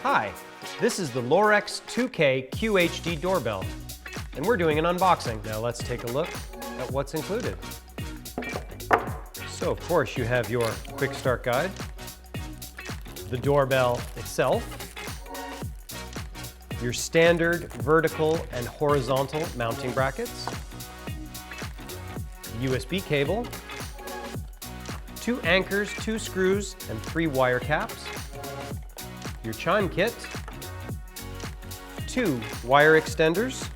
Hi, this is the Lorex 2K QHD doorbell, and we're doing an unboxing. Now let's take a look at what's included. So of course you have your quick start guide, the doorbell itself, your standard vertical and horizontal mounting brackets, USB cable, 2 anchors, 2 screws, and 3 wire caps, your chime kit, 2 wire extenders,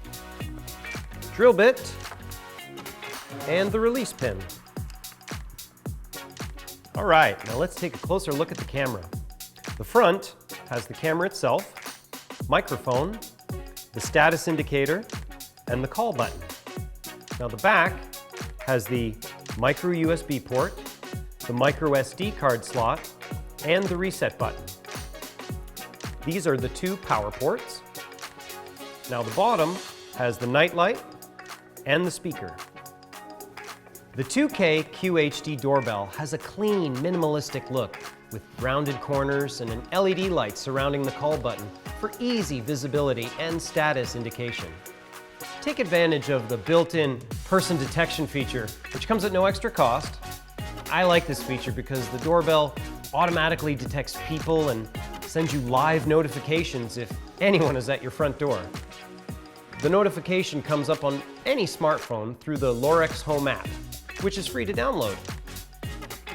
drill bit, and the release pin. All right, now let's take a closer look at the camera. The front has the camera itself, microphone, the status indicator, and the call button. Now the back has the micro USB port, the micro SD card slot, and the reset button. These are the 2 power ports. Now the bottom has the night light and the speaker. The 2K QHD doorbell has a clean, minimalistic look with rounded corners and an LED light surrounding the call button for easy visibility and status indication. Take advantage of the built-in person detection feature, which comes at no extra cost. I like this feature because the doorbell automatically detects people and sends you live notifications if anyone is at your front door. The notification comes up on any smartphone through the Lorex Home app, which is free to download.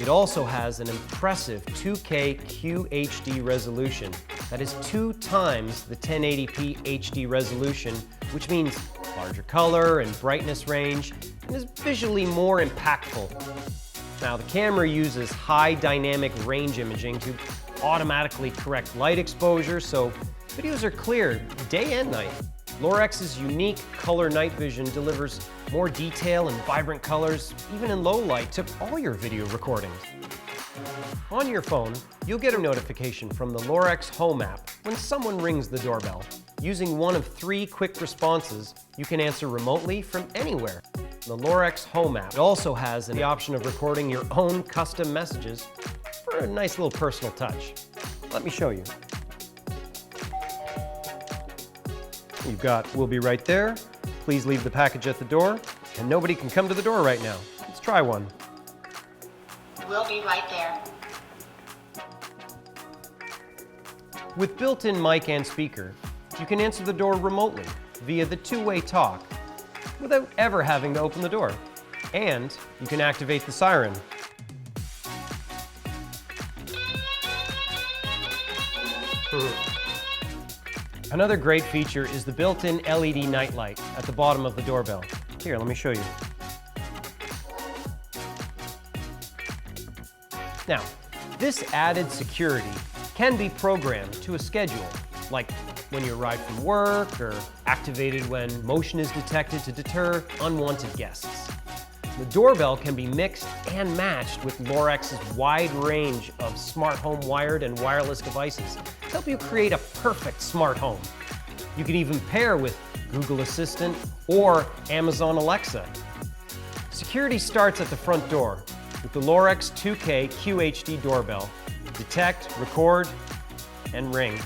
It also has an impressive 2K QHD resolution that is 2 times the 1080p HD resolution, which means larger color and brightness range, and is visually more impactful. Now, the camera uses high dynamic range imaging to automatically correct light exposure, so videos are clear day and night. Lorex's unique color night vision delivers more detail and vibrant colors, even in low light, to all your video recordings. On your phone, you'll get a notification from the Lorex Home app when someone rings the doorbell. Using one of 3 quick responses, you can answer remotely from anywhere. The Lorex Home app also has the option of recording your own custom messages for a nice little personal touch. Let me show you. You've got "We'll be right there," "Please leave the package at the door," and "Nobody can come to the door right now." Let's try one. "We'll be right there." With built-in mic and speaker, you can answer the door remotely via the 2-way talk without ever having to open the door. And you can activate the siren. Another great feature is the built-in LED night light at the bottom of the doorbell. Here, let me show you. Now, this added security can be programmed to a schedule, like when you arrive from work or activated when motion is detected to deter unwanted guests. The doorbell can be mixed and matched with Lorex's wide range of smart home wired and wireless devices to help you create a perfect smart home. You can even pair with Google Assistant or Amazon Alexa. Security starts at the front door with the Lorex 2K QHD doorbell. Detect, record, and ring.